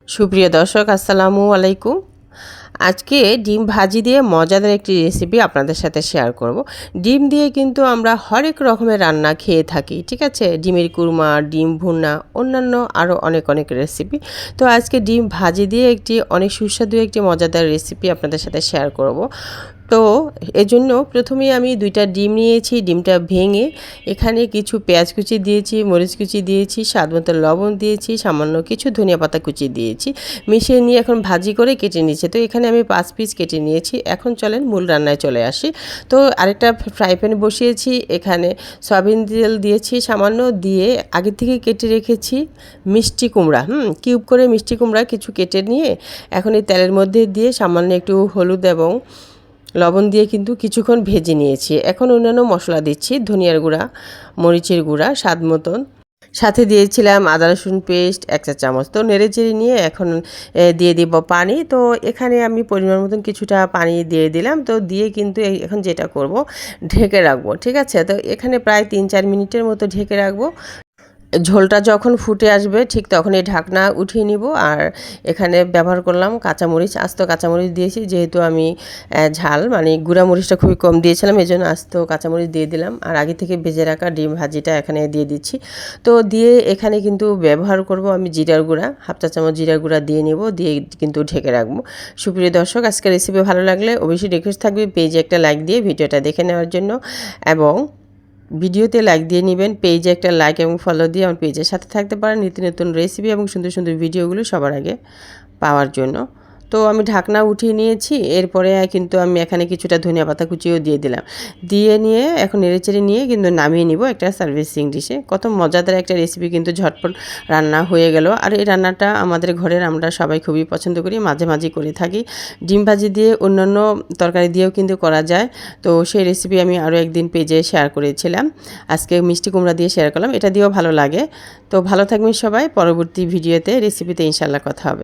সুপ্রিয় দর্শক আসসালামু আলাইকুম। আজকে ডিম ভাজি দিয়ে মজাদার একটি রেসিপি আপনাদের সাথে শেয়ার করব। ডিম দিয়ে কিন্তু আমরা হরেক রকমের রান্না খেয়ে থাকি, ঠিক আছে? ডিমের কুরমা, ডিম ভুনা, অন্যান্য আরও অনেক অনেক রেসিপি। তো আজকে ডিম ভাজি দিয়ে একটি অনেক সুস্বাদু একটি মজাদার রেসিপি আপনাদের সাথে শেয়ার করব। তো এজন্য প্রথমেই আমি 2টা ডিম নিয়েছি। ডিমটা ভেঙে এখানে কিছু পেঁয়াজ কুচি দিয়েছি, মরিচ কুচি দিয়েছি, স্বাদমতো লবণ দিয়েছি, সামান্য কিছু ধনিয়া পাতা কুচি দিয়েছি, মিশিয়ে নিয়ে এখন ভাজি করে কেটে নিয়েছি। তো এখানে আমি 5 পিস কেটে নিয়েছি। এখন চলেন মূল রান্নায় চলে আসি। তো আরেকটা ফ্রাই প্যান বসিয়েছি, এখানে সয়াবিন তেল দিয়েছি সামান্য, দিয়ে আগে থেকে কেটে রেখেছি মিষ্টি কুমড়া, কিউব করে মিষ্টি কুমড়া কিছু কেটে নিয়ে এখন এই তেলের মধ্যে দিয়ে সামান্য একটু হলুদ এবং লবণ দিয়ে কিন্তু কিছুক্ষণ ভেজে নিয়েছি। এখন অন্যান্য মশলা দিচ্ছি, ধনিয়ার গুঁড়া, মরিচের গুঁড়া স্বাদ মতন, সাথে দিয়েছিলাম আদা রসুন পেস্ট 1 চা চামচ। তো নেড়ে চেড়ে নিয়ে এখন দিয়ে দিব পানি। তো এখানে আমি পরিমাণ মতন কিছুটা পানি দিয়ে দিলাম। তো দিয়ে কিন্তু এখন যেটা করব, ঢেকে রাখবো, ঠিক আছে? তো এখানে প্রায় 3-4 মিনিটের মতো ঢেকে রাখবো। ঝোলটা যখন ফুটে আসবে ঠিক তখন এই ঢাকনা উঠিয়ে নিব। আর এখানে ব্যবহার করলাম কাঁচামরিচ, আস্ত কাঁচামরিচ দিয়েছি, যেহেতু আমি ঝাল মানে গুঁড়া মরিচটা খুবই কম দিয়েছিলাম, এই জন্য আস্ত কাঁচামরিচ দিয়ে দিলাম। আর আগে থেকে ভেজে রাখা ডিম ভাজিটা এখানে দিয়ে দিচ্ছি। তো দিয়ে এখানে কিন্তু ব্যবহার করব আমি জিরার গুঁড়া, 1/2 চা চামচ জিরার গুঁড়া দিয়ে নেব, দিয়ে কিন্তু ঢেকে রাখবো। সুপ্রিয় দর্শক, আজকের রেসিপি ভালো লাগলে অবশ্যই রিকোয়েস্ট থাকবে পেজে একটা লাইক দিয়ে ভিডিওটা দেখে নেওয়ার জন্য, এবং ভিডিওতে লাইক দিয়ে নেবেন, পেজে একটা লাইক এবং ফলো দিয়ে আমার পেজের সাথে থাকতে পারেন নিত্য নতুন রেসিপি এবং সুন্দর সুন্দর ভিডিওগুলো সবার আগে পাওয়ার জন্য। তো আমি ঢাকনা উঠিয়ে নিয়েছি। এরপরে কিন্তু আমি এখানে কিছুটা ধনিয়া পাতা কুচিও দিয়ে দিলাম, দিয়ে নিয়ে এখন নেড়েচেড়ে নিয়ে কিন্তু নামিয়ে নিব একটা সার্ভিসিং ডিশে। কত মজাদার একটা রেসিপি, কিন্তু ঝটপট রান্না হয়ে গেল। আর এই রান্নাটা আমাদের ঘরের আমরা সবাই খুবই পছন্দ করি, মাঝে মাঝে করে থাকি। ডিম ভাজি দিয়ে অন্যান্য তরকারি দিয়েও কিন্তু করা যায়। তো সেই রেসিপি আমি আরও একদিন পেজে শেয়ার করেছিলাম, আজকে মিষ্টি কুমড়া দিয়ে শেয়ার করলাম, এটা দিয়েও ভালো লাগে। তো ভালো থাকবেন সবাই, পরবর্তী ভিডিওতে রেসিপিতে ইনশাল্লাহ কথা হবে।